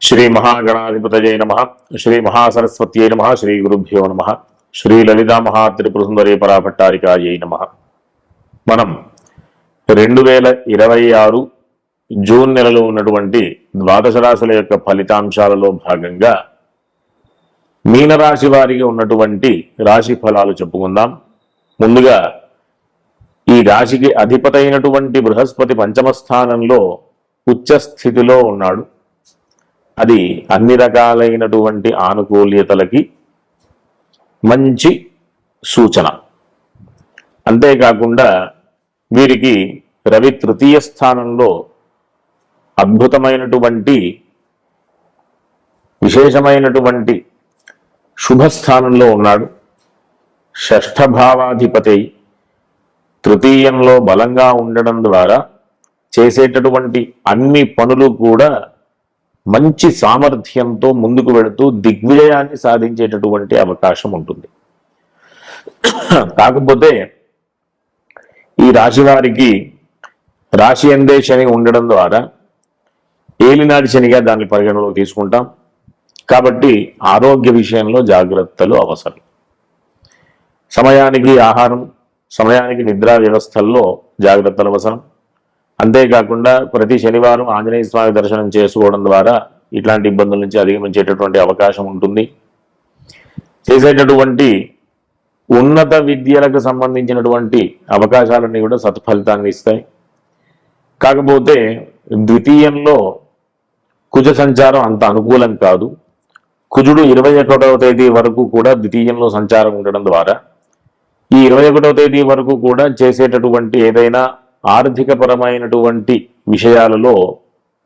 శ్రీ మహాగణాధిపతయే నమః. శ్రీ మహాసరస్వత్యై నమః. శ్రీ గురుభ్యో నమః. శ్రీ లలితా మహాత్రిపురసుందరీ పరాభట్టారికాయై నమః. మనం 2026 జూన్ నెలలో ఉన్నటువంటి ద్వాదశ రాశుల యొక్క ఫలితాంశాలలో భాగంగా మీనరాశి వారికి ఉన్నటువంటి రాశి ఫలాలు చెప్పుకుందాం. ముందుగా ఈ రాశికి అధిపతైనటువంటి బృహస్పతి పంచమ స్థానంలో ఉచ్చ స్థితిలో ఉన్నాడు. అది అన్ని రకాలైనటువంటి ఆనుకూల్యతలకి మంచి సూచన. అంతేకాకుండా వీరికి రవి తృతీయ స్థానంలో అద్భుతమైనటువంటి విశేషమైనటువంటి శుభస్థానంలో ఉన్నాడు. షష్ఠ భావాధిపతి తృతీయంలో బలంగా ఉండడం ద్వారా చేసేటటువంటి అన్ని పనులు కూడా మంచి సామర్థ్యంతో ముందుకు వెళుతూ దిగ్విజయాన్ని సాధించేటటువంటి అవకాశం ఉంటుంది. కాకపోతే ఈ రాశి వారికి రాశి అందే శని ఉండడం ద్వారా ఏలినాటి శనిగా దాన్ని పరిగణలోకి తీసుకుంటాం. కాబట్టి ఆరోగ్య విషయంలో జాగ్రత్తలు అవసరం. సమయానికి ఆహారం, సమయానికి నిద్రా వ్యవస్థల్లో జాగ్రత్తలు అవసరం. అంతేకాకుండా ప్రతి శనివారం ఆంజనేయ స్వామి దర్శనం చేసుకోవడం ద్వారా ఇట్లాంటి ఇబ్బందుల నుంచి అధిగమించేటటువంటి అవకాశం ఉంటుంది. చేసేటటువంటి ఉన్నత విద్యలకు సంబంధించినటువంటి అవకాశాలన్నీ కూడా సత్ఫలితాన్ని ఇస్తాయి. కాకపోతే ద్వితీయంలో కుజ సంచారం అంత అనుకూలం కాదు. కుజుడు 21వ తేదీ వరకు కూడా ద్వితీయంలో సంచారం ఉండడం ద్వారా ఈ 21వ తేదీ వరకు కూడా చేసేటటువంటి ఏదైనా ఆర్థిక పరమైనటువంటి విషయాలలో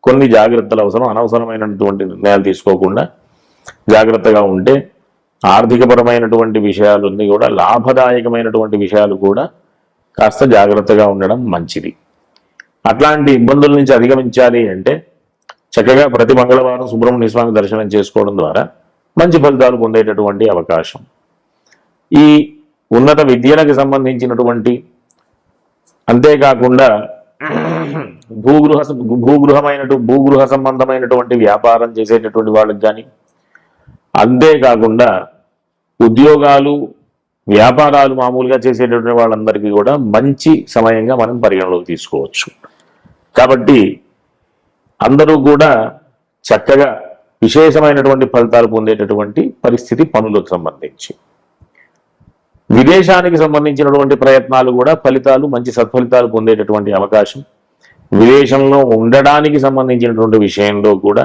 కొన్ని జాగ్రత్తలు అవసరం. అనవసరమైనటువంటి నిర్ణయాలు తీసుకోకుండా జాగ్రత్తగా ఉంటే ఆర్థిక పరమైనటువంటి విషయాలన్నీ కూడా లాభదాయకమైనటువంటి విషయాలు కూడా కాస్త జాగ్రత్తగా ఉండడం మంచిది. అట్లాంటి ఇబ్బందుల నుంచి అధిగమించాలి అంటే చక్కగా ప్రతి మంగళవారం సుబ్రహ్మణ్య స్వామి దర్శనం చేసుకోవడం ద్వారా మంచి ఫలితాలు పొందేటటువంటి అవకాశం. ఈ ఉన్నత విద్యలకు సంబంధించినటువంటి అంతేకాకుండా భూగృహ సంబంధమైనటువంటి వ్యాపారం చేసేటటువంటి వాళ్ళకి కానీ, అంతేకాకుండా ఉద్యోగాలు వ్యాపారాలు మామూలుగా చేసేటటువంటి వాళ్ళందరికీ కూడా మంచి సమయంగా మనం పరిగణలోకి తీసుకోవచ్చు. కాబట్టి అందరూ కూడా చక్కగా విశేషమైనటువంటి ఫలితాలు పొందేటటువంటి పరిస్థితి పనులకు సంబంధించి. విదేశానికి సంబంధించినటువంటి ప్రయత్నాలు కూడా ఫలితాలు మంచి సత్ఫలితాలు పొందేటటువంటి అవకాశం. విదేశంలో ఉండడానికి సంబంధించినటువంటి విషయంలో కూడా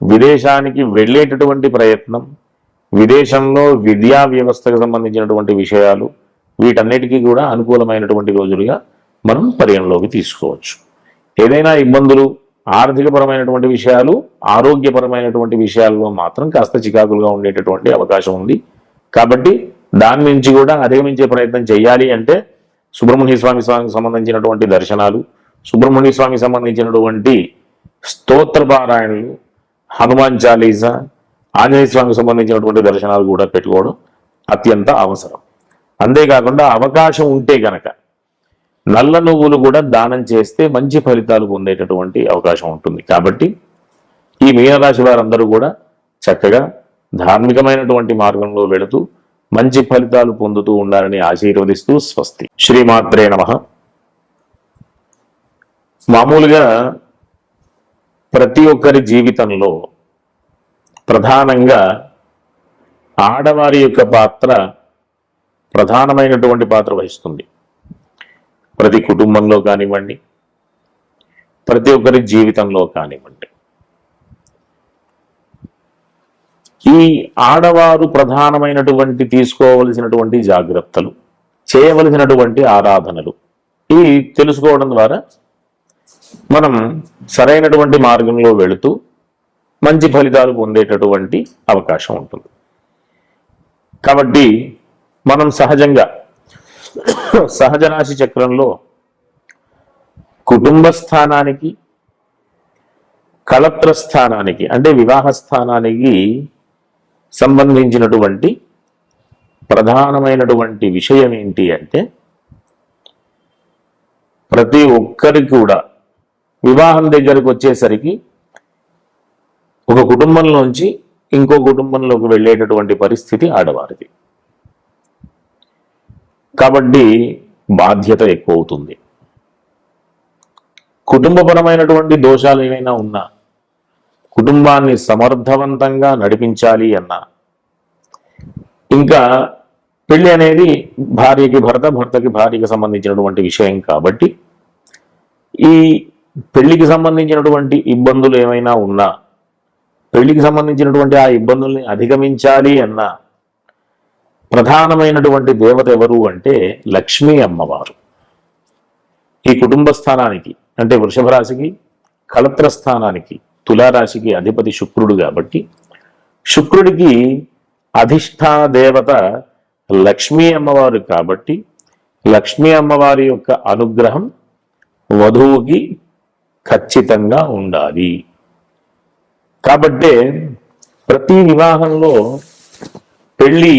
విదేశానికి వెళ్ళేటటువంటి ప్రయత్నం, విదేశంలో విద్యా వ్యవస్థకు సంబంధించినటువంటి విషయాలు, వీటన్నిటికీ కూడా అనుకూలమైనటువంటి రోజులుగా మనం పరిగణలోకి తీసుకోవచ్చు. ఏదైనా ఇబ్బందులు ఆర్థికపరమైనటువంటి విషయాలు, ఆరోగ్యపరమైనటువంటి విషయాల్లో మాత్రం కాస్త చికాకులుగా ఉండేటటువంటి అవకాశం ఉంది. కాబట్టి దాని నుంచి కూడా అధిగమించే ప్రయత్నం చేయాలి అంటే సుబ్రహ్మణ్య స్వామికి సంబంధించినటువంటి దర్శనాలు, సుబ్రహ్మణ్య స్వామికి సంబంధించినటువంటి స్తోత్ర పారాయణలు, హనుమాన్ చాలీసా, ఆంజనేయ స్వామికి సంబంధించినటువంటి దర్శనాలు కూడా పెట్టుకోవడం అత్యంత అవసరం. అంతేకాకుండా అవకాశం ఉంటే గనక నల్ల నువ్వులు కూడా దానం చేస్తే మంచి ఫలితాలు పొందేటటువంటి అవకాశం ఉంటుంది. కాబట్టి ఈ మీనరాశి వారందరూ కూడా చక్కగా ధార్మికమైనటువంటి మార్గంలో వెళుతూ మంచి ఫలితాలు పొందుతూ ఉండాలని ఆశీర్వదిస్తూ స్వస్తి. శ్రీమాత్రే నమః. మామూలుగా ప్రతి ఒక్కరి జీవితంలో ప్రధానంగా ఆడవారి యొక్క పాత్ర ప్రధానమైనటువంటి పాత్ర వహిస్తుంది. ప్రతి కుటుంబంలో కానివ్వండి, ప్రతి ఒక్కరి జీవితంలో కానివ్వండి. ఈ ఆడవారు ప్రధానమైనటువంటి తీసుకోవలసినటువంటి జాగ్రత్తలు, చేయవలసినటువంటి ఆరాధనలు ఇవి తెలుసుకోవడం ద్వారా మనం సరైనటువంటి మార్గంలో వెళుతూ మంచి ఫలితాలు పొందేటటువంటి అవకాశం ఉంటుంది. కాబట్టి మనం సహజ రాశి చక్రంలో కుటుంబ స్థానానికి, కళత్ర స్థానానికి అంటే వివాహ స్థానానికి సంబంధించినటువంటి ప్రధానమైనటువంటి విషయం ఏంటి అంటే ప్రతి ఒక్కరికి కూడా వివాహం దగ్గరకు వచ్చేసరికి ఒక కుటుంబంలోంచి ఇంకో కుటుంబంలోకి వెళ్ళేటటువంటి పరిస్థితి ఆడవారిది. కాబట్టి బాధ్యత ఎక్కువ అవుతుంది. కుటుంబపరమైనటువంటి దోషాలు ఏమైనా ఉన్నా, కుటుంబాన్ని సమర్థవంతంగా నడిపించాలి అన్నా, ఇంకా పెళ్లి అనేది భార్యకి భర్త, భర్తకి భార్యకి సంబంధించినటువంటి విషయం కాబట్టి ఈ పెళ్లికి సంబంధించినటువంటి ఇబ్బందులు ఏమైనా ఉన్నా, పెళ్లికి సంబంధించినటువంటి ఆ ఇబ్బందుల్ని అధిగమించాలి అన్నా ప్రధానమైనటువంటి దేవత ఎవరు అంటే లక్ష్మీ అమ్మవారు. ఈ కుటుంబ స్థానానికి అంటే వృషభ రాశికి, కళత్ర స్థానానికి తులారాశికి అధిపతి శుక్రుడు కాబట్టి శుక్రుడికి అధిష్టాన దేవత లక్ష్మీ అమ్మవారు కాబట్టి లక్ష్మీ అమ్మవారి యొక్క అనుగ్రహం వధువుకి ఖచ్చితంగా ఉండాలి. కాబట్టే ప్రతి వివాహంలో పెళ్లి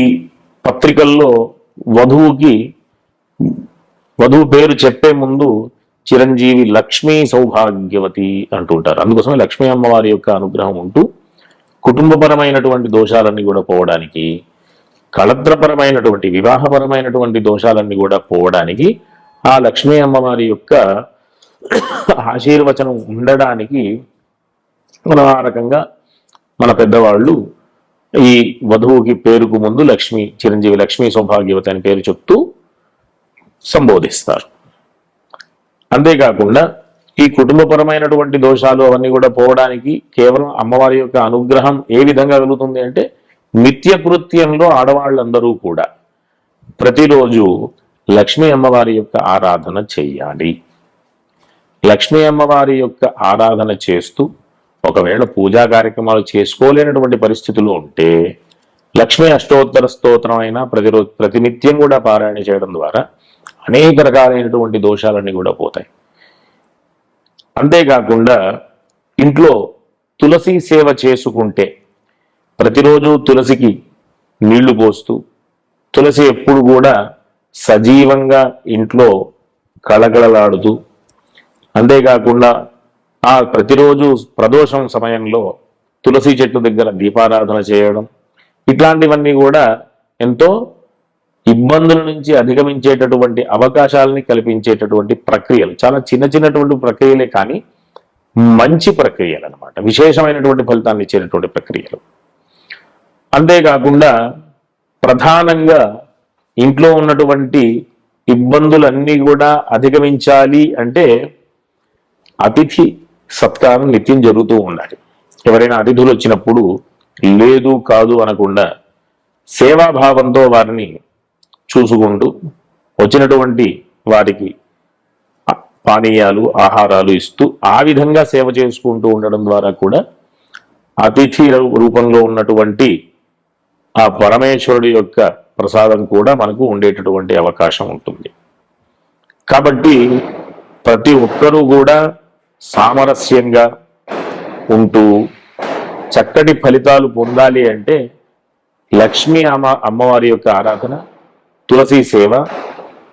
పత్రికల్లో వధువు పేరు చెప్పే ముందు చిరంజీవి లక్ష్మీ సౌభాగ్యవతి అంటుంటారు. అందుకోసమే లక్ష్మీ అమ్మవారి యొక్క అనుగ్రహం ఉంటూ కుటుంబపరమైనటువంటి దోషాలన్నీ కూడా పోవడానికి, కళత్రపరమైనటువంటి వివాహపరమైనటువంటి దోషాలన్నీ కూడా పోవడానికి ఆ లక్ష్మీ అమ్మవారి యొక్క ఆశీర్వచనం ఉండడానికి మనం ఆ రకంగా మన పెద్దవాళ్ళు ఈ వధువుకి పేరుకు ముందు చిరంజీవి లక్ష్మీ సౌభాగ్యవతి అని పేరు చెప్తూ సంబోధిస్తారు. అంతేకాకుండా ఈ కుటుంబపరమైనటువంటి దోషాలు అవన్నీ కూడా పోవడానికి కేవలం అమ్మవారి యొక్క అనుగ్రహం ఏ విధంగా కలుగుతుంది అంటే నిత్యకృత్యంలో ఆడవాళ్ళందరూ కూడా ప్రతిరోజు లక్ష్మీ అమ్మవారి యొక్క ఆరాధన చెయ్యాలి. లక్ష్మీ అమ్మవారి యొక్క ఆరాధన చేస్తూ ఒకవేళ పూజా కార్యక్రమాలు చేసుకోలేనటువంటి పరిస్థితులు ఉంటే లక్ష్మీ అష్టోత్తర స్తోత్రం అయినా ప్రతినిత్యం కూడా పారాయణ చేయడం ద్వారా అనేక రకాలైనటువంటి దోషాలన్నీ కూడా పోతాయి. అంతేకాకుండా ఇంట్లో తులసి సేవ చేసుకుంటే ప్రతిరోజు తులసికి నీళ్లు పోస్తూ తులసి ఎప్పుడు కూడా సజీవంగా ఇంట్లో కళకళలాడుతూ, అంతేకాకుండా ఆ ప్రతిరోజు ప్రదోషం సమయంలో తులసి చెట్టు దగ్గర దీపారాధన చేయడం, ఇట్లాంటివన్నీ కూడా ఎంతో ఇబ్బందుల నుంచి అధిగమించేటటువంటి అవకాశాలని కల్పించేటటువంటి ప్రక్రియలు. చాలా చిన్నటువంటి ప్రక్రియలే కానీ మంచి ప్రక్రియలు అన్నమాట, విశేషమైనటువంటి ఫలితాన్ని ఇచ్చేటటువంటి ప్రక్రియలు. అంతేకాకుండా ప్రధానంగా ఇంట్లో ఉన్నటువంటి ఇబ్బందులన్నీ కూడా అధిగమించాలి అంటే అతిథి సత్కారం నిత్యం జరుగుతూ ఉండాలి. ఎవరైనా అతిథులు వచ్చినప్పుడు లేదు కాదు అనకుండా సేవాభావంతో వారిని చూసుకుంటూ వచ్చినటువంటి వారికి పానీయాలు ఆహారాలు ఇస్తూ ఆ విధంగా సేవ చేసుకుంటూ ఉండడం ద్వారా కూడా అతిథి రూపంలో ఉన్నటువంటి ఆ పరమేశ్వరుడి యొక్క ప్రసాదం కూడా మనకు ఉండేటటువంటి అవకాశం ఉంటుంది. కాబట్టి ప్రతి ఒక్కరూ కూడా సామరస్యంగా ఉంటూ చక్కటి ఫలితాలు పొందాలి అంటే లక్ష్మీ అమ్మవారి యొక్క ఆరాధన, తులసి సేవ,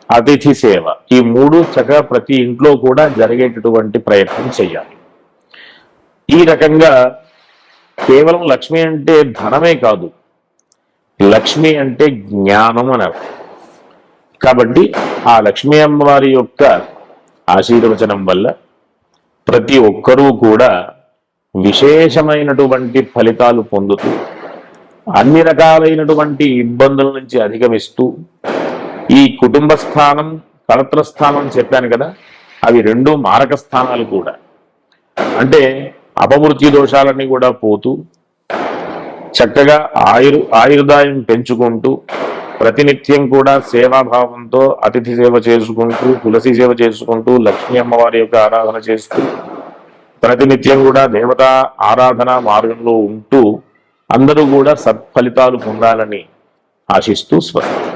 అతిథి సేవ, ఈ మూడు చక్కగా ప్రతి ఇంట్లో కూడా జరిగేటటువంటి ప్రయత్నం చేయాలి. ఈ రకంగా కేవలం లక్ష్మి అంటే ధనమే కాదు, లక్ష్మి అంటే జ్ఞానం అని అర్థం. కాబట్టి ఆ లక్ష్మీ అమ్మవారి యొక్క ఆశీర్వచనం వల్ల ప్రతి ఒక్కరూ కూడా విశేషమైనటువంటి ఫలితాలు పొందుతూ అన్ని రకాలైనటువంటి ఇబ్బందుల నుంచి అధిగమిస్తూ ఈ కుటుంబ స్థానం, కళత్ర స్థానం చెప్పాను కదా, అవి రెండు మారక స్థానాలు కూడా. అంటే అపమృత్యు దోషాలన్నీ కూడా పోతూ చక్కగా ఆయుర్దాయం పెంచుకుంటూ ప్రతినిత్యం కూడా సేవాభావంతో అతిథి సేవ చేసుకుంటూ, తులసి సేవ చేసుకుంటూ, లక్ష్మీ అమ్మవారి యొక్క ఆరాధన చేస్తూ ప్రతినిత్యం కూడా దేవతా ఆరాధన మార్గంలో ఉంటూ అందరూ కూడా సత్ఫలితాలు పొందాలని ఆశిస్తూ స్వస్తి.